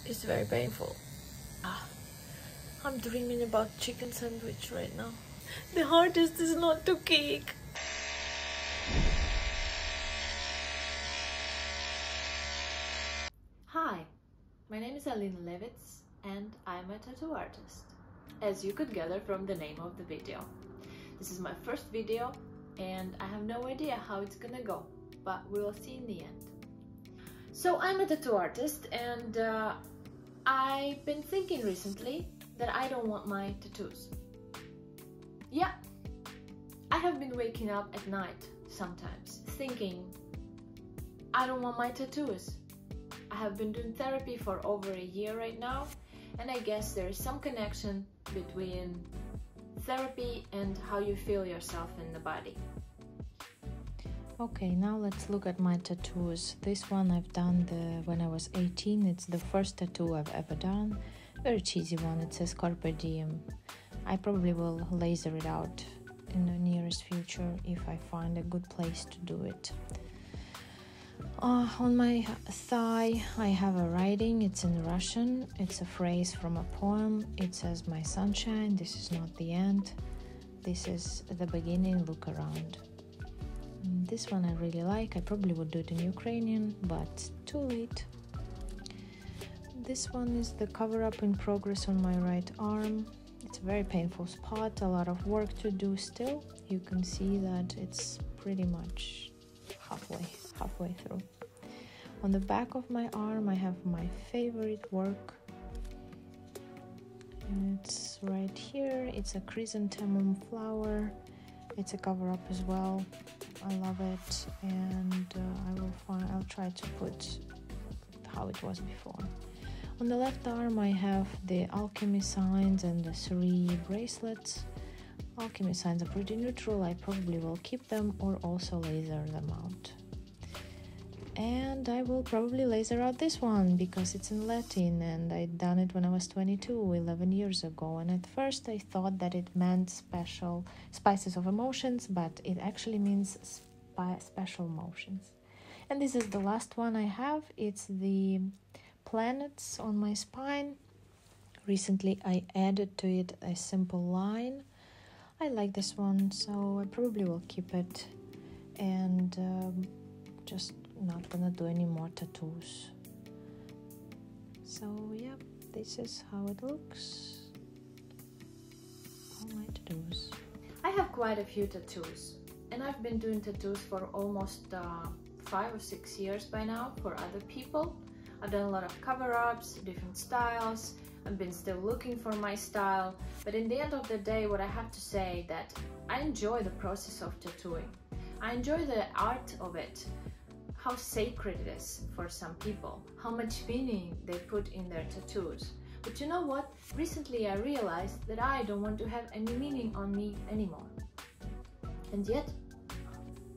It's very painful. I'm dreaming about chicken sandwich right now. The hardest is not to kick. Hi, my name is Alina Levitz and I'm a tattoo artist, as you could gather from the name of the video. This is my first video and I have no idea how it's gonna go, but we will see in the end. So I'm a tattoo artist and I've been thinking recently that I don't want my tattoos. Yeah, I have been waking up at night sometimes thinking I don't want my tattoos. I have been doing therapy for over a year right now, and I guess there is some connection between therapy and how you feel yourself in the body. Okay, now let's look at my tattoos. This one I've done when I was 18. It's the first tattoo I've ever done. Very cheesy one. It says Carpe Diem. I probably will laser it out in the nearest future if I find a good place to do it. On my thigh I have a writing. It's in Russian. It's a phrase from a poem. It says, "My sunshine, this is not the end. This is the beginning, look around." This one I really like. I probably would do it in Ukrainian, but too late. This one is the cover-up in progress on my right arm. It's a very painful spot, a lot of work to do still. You can see that it's pretty much halfway through. On the back of my arm I have my favorite work. It's right here. It's a chrysanthemum flower. It's a cover-up as well. I love it, and I'll try to put how it was before. On the left arm I have the alchemy signs and the 3 bracelets. Alchemy signs are pretty neutral. I probably will keep them or also laser them out. And I will probably laser out this one because it's in Latin and I'd done it when I was 22, 11 years ago. And at first I thought that it meant special spices of emotions, but it actually means special motions. And this is the last one I have. It's the planets on my spine. Recently I added to it a simple line. I like this one, so I probably will keep it and just not gonna do any more tattoos. So yeah, this is how it looks. All my tattoos. I have quite a few tattoos, and I've been doing tattoos for almost 5 or 6 years by now for other people. I've done a lot of cover-ups, different styles. I've been still looking for my style, but in the end of the day, what I have to say that I enjoy the process of tattooing. I enjoy the art of it, how sacred it is for some people, how much meaning they put in their tattoos. But you know what? Recently I realized that I don't want to have any meaning on me anymore. And yet,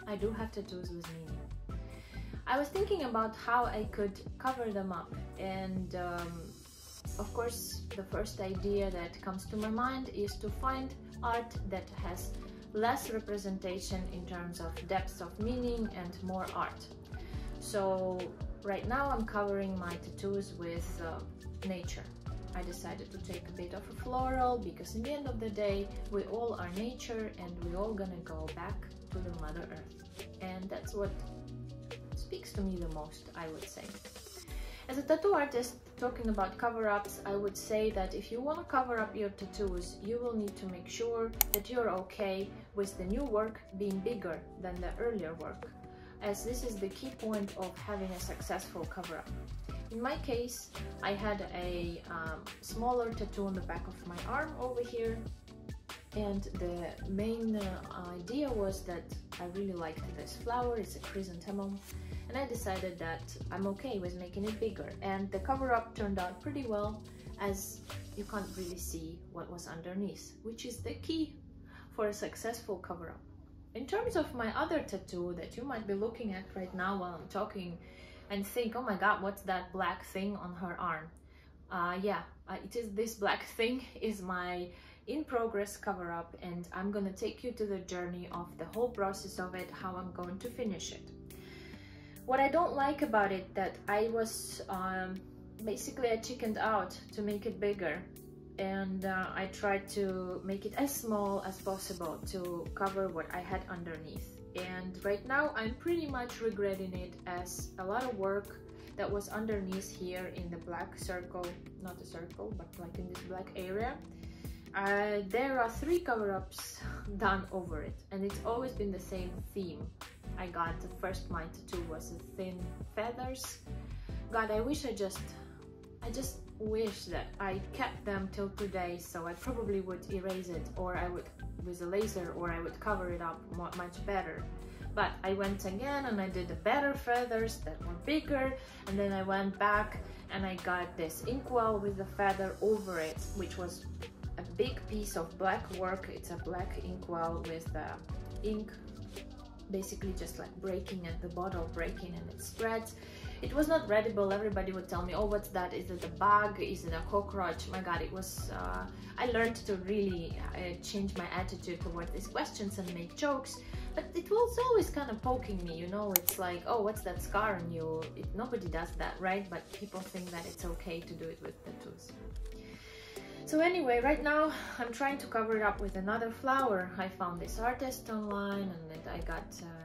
I do have tattoos with meaning. I was thinking about how I could cover them up, and of course the first idea that comes to my mind is to find art that has less representation in terms of depth of meaning and more art. So right now I'm covering my tattoos with nature. I decided to take a bit of a floral because in the end of the day we all are nature and we all gonna go back to the Mother Earth, and that's what speaks to me the most, I would say. As a tattoo artist talking about cover-ups, I would say that if you want to cover up your tattoos, you will need to make sure that you're okay with the new work being bigger than the earlier work, as this is the key point of having a successful cover-up. In my case, I had a smaller tattoo on the back of my arm over here, and the main idea was that I really liked this flower. It's a chrysanthemum, and I decided that I'm okay with making it bigger, and the cover-up turned out pretty well, as you can't really see what was underneath, which is the key for a successful cover-up. In terms of my other tattoo that you might be looking at right now while I'm talking and think, oh my god, what's that black thing on her arm? It is this black thing is my in-progress cover-up, and I'm gonna take you to the journey of the whole process of it, how I'm going to finish it. What I don't like about it that I was basically I chickened out to make it bigger, and I tried to make it as small as possible to cover what I had underneath. And right now I'm pretty much regretting it, as a lot of work that was underneath here in the black circle, not a circle, but like in this black area, there are 3 cover-ups done over it, and it's always been the same theme. I got the first my tattoo was thin feathers. God, I just wish that I kept them till today, so I probably would erase it, or I would with a laser, or I would cover it up much better. But I went again and I did the better feathers that were bigger, and then I went back and I got this inkwell with the feather over it, which was a big piece of black work. It's a black inkwell with the ink basically just like breaking at the bottle, breaking, and it spreads. It was not readable. Everybody would tell me, oh, what's that? Is it a bug? Is it a cockroach? My God, it was, I learned to really change my attitude toward these questions and make jokes, but it was always kind of poking me, you know. It's like, oh, what's that scar on you? Nobody does that, right? But people think that it's okay to do it with tattoos. So anyway, right now I'm trying to cover it up with another flower. I found this artist online, and I got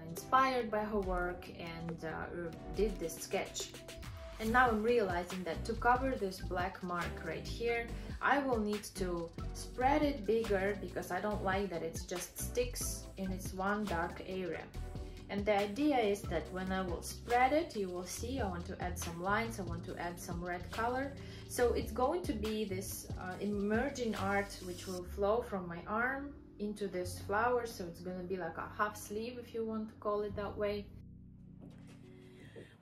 inspired by her work and did this sketch. And now I'm realizing that to cover this black mark right here, I will need to spread it bigger, because I don't like that it just sticks in its one dark area. And the idea is that when I will spread it, you will see I want to add some lines, I want to add some red color. So it's going to be this emerging art which will flow from my arm into this flower. So it's going to be like a half sleeve, if you want to call it that way.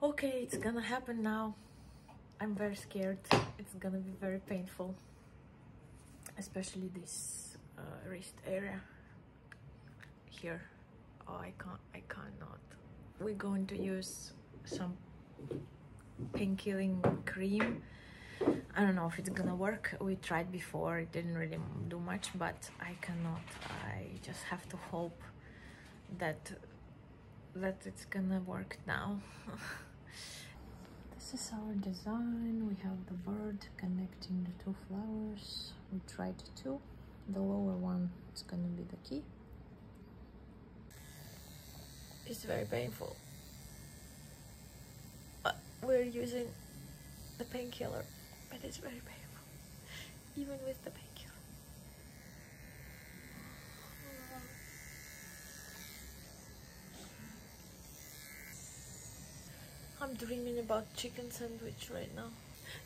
Okay, it's gonna happen now. I'm very scared. It's gonna be very painful, especially this wrist area here. Oh, I cannot. We're going to use some pain killing cream. I don't know if it's gonna work. We tried before, it didn't really do much, but I cannot. I just have to hope that it's gonna work now. This is our design. We have the bird connecting the 2 flowers. We tried 2. The lower one is gonna be the key. It's very painful, but we're using the painkiller, but it's very painful, even with the painkiller. I'm dreaming about chicken sandwich right now.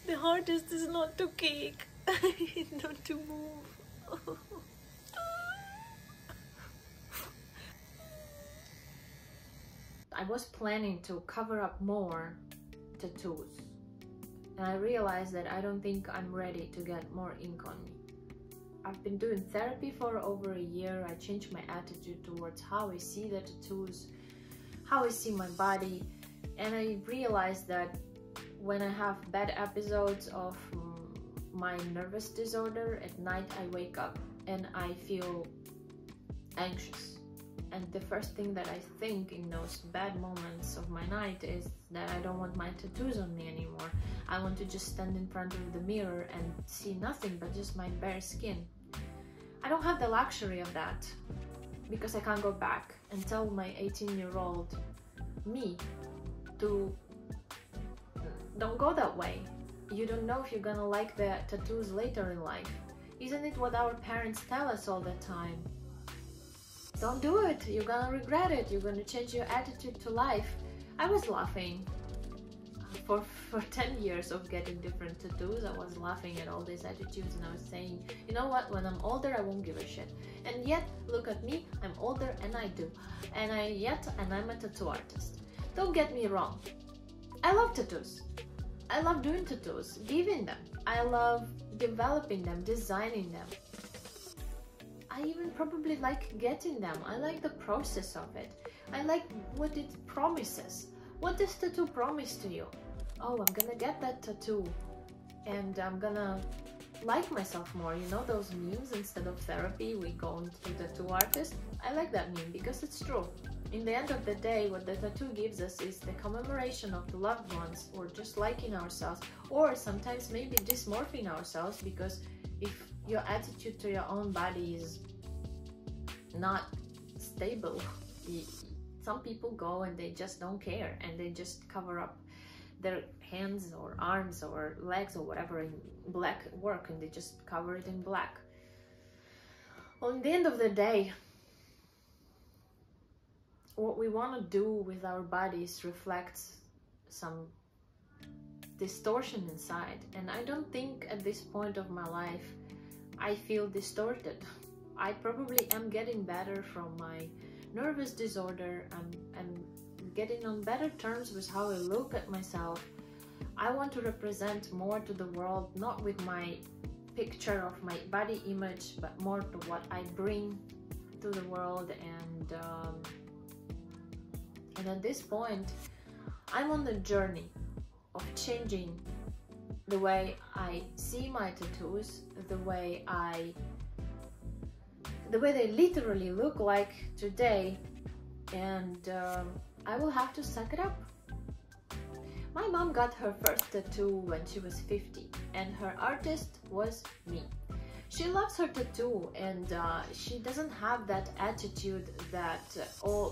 The hardest is not to kick, not to move. I was planning to cover up more tattoos, and I realized that I don't think I'm ready to get more ink on me. I've been doing therapy for over a year. I changed my attitude towards how I see the tattoos, how I see my body, and I realized that when I have bad episodes of my nervous disorder at night, I wake up and I feel anxious. And the first thing that I think in those bad moments of my night is that I don't want my tattoos on me anymore. I want to just stand in front of the mirror and see nothing but just my bare skin. I don't have the luxury of that, because I can't go back and tell my 18-year-old me to don't go that way. You don't know if you're gonna like the tattoos later in life. Isn't it what our parents tell us all the time? Don't do it, you're gonna regret it, you're gonna change your attitude to life. I was laughing. For 10 years of getting different tattoos, I was laughing at all these attitudes, and I was saying, you know what, when I'm older I won't give a shit. And yet, look at me, I'm older and I do. And I'm a tattoo artist. Don't get me wrong, I love tattoos. I love doing tattoos, giving them. I love developing them, designing them. I even probably like getting them. I like the process of it. I like what it promises. What does tattoo promise to you? Oh, I'm gonna get that tattoo and I'm gonna like myself more. You know those memes, instead of therapy we go to the tattoo artist? I like that meme because it's true. in the end of the day, what the tattoo gives us is the commemoration of the loved ones, or just liking ourselves, or sometimes maybe dysmorphing ourselves, because if your attitude to your own body is not stable, some people go and they just don't care, and they just cover up their hands or arms or legs or whatever in black work, and they just cover it in black. Well, in the end of the day, what we want to do with our bodies reflects some distortion inside, and I don't think at this point of my life I feel distorted. I probably am getting better from my nervous disorder. I'm getting on better terms with how I look at myself. I want to represent more to the world, not with my picture of my body image, but more to what I bring to the world. And at this point, I'm on the journey of changing the way I see my tattoos, the way they literally look like today, and I will have to suck it up. My mom got her first tattoo when she was 50, and her artist was me. She loves her tattoo, and she doesn't have that attitude that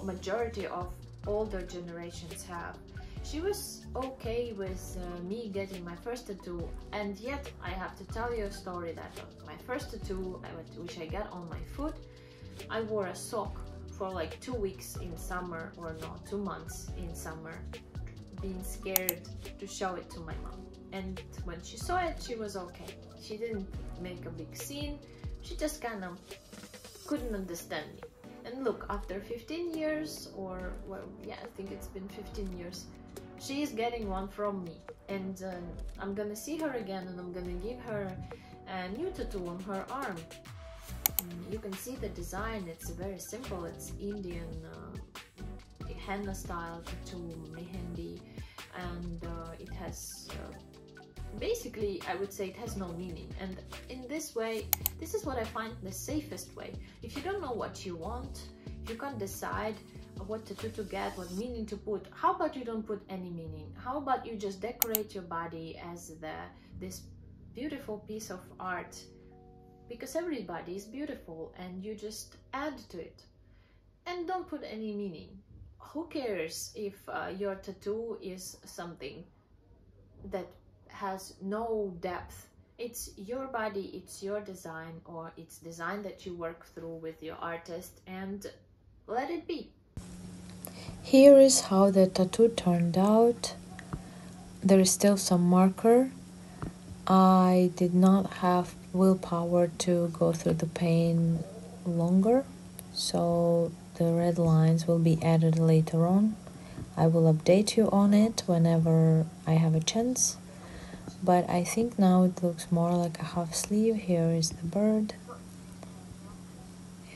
majority of older generations have. She was okay with me getting my first tattoo, and yet I have to tell you a story that my first tattoo, which I got on my foot, I wore a sock for like 2 weeks in summer, or no, 2 months in summer, being scared to show it to my mom. And when she saw it, she was okay. She didn't make a big scene. She just kind of couldn't understand me. And look, after 15 years, or well, yeah, I think it's been 15 years, she is getting one from me, and I'm gonna see her again, and I'm gonna give her a new tattoo on her arm. You can see the design. It's very simple. It's Indian henna style tattoo, mehendi, and it has basically, I would say, it has no meaning. And in this way, this is what I find the safest way. If you don't know what you want, if you can't decide what tattoo to get, what meaning to put, how about you don't put any meaning? How about you just decorate your body as this beautiful piece of art, because everybody is beautiful, and you just add to it, and don't put any meaning. Who cares if your tattoo is something that has no depth? It's your body, it's your design, or it's design that you work through with your artist, and let it be. Here is how the tattoo turned out. There is still some marker. I did not have willpower to go through the pain longer, so the red lines will be added later on. I will update you on it whenever I have a chance, but I think now it looks more like a half sleeve. Here is the bird,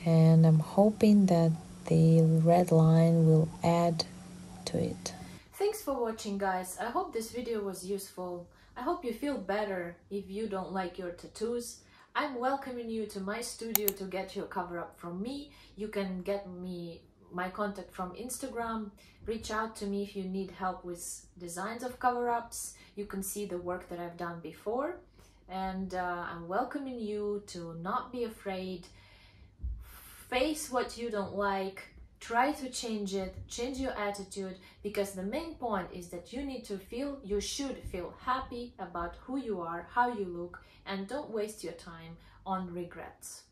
and I'm hoping that the red line will add to it. Thanks for watching, guys. I hope this video was useful. I hope you feel better if you don't like your tattoos. I'm welcoming you to my studio to get your cover up from me. You can get my contact from Instagram. Reach out to me if you need help with designs of cover-ups. You can see the work that I've done before. And I'm welcoming you to not be afraid. Face what you don't like. Try to change it, change your attitude, because the main point is that you should feel happy about who you are, how you look, and don't waste your time on regrets.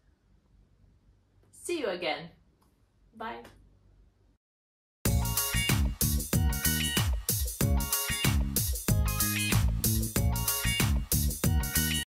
See you again. Bye.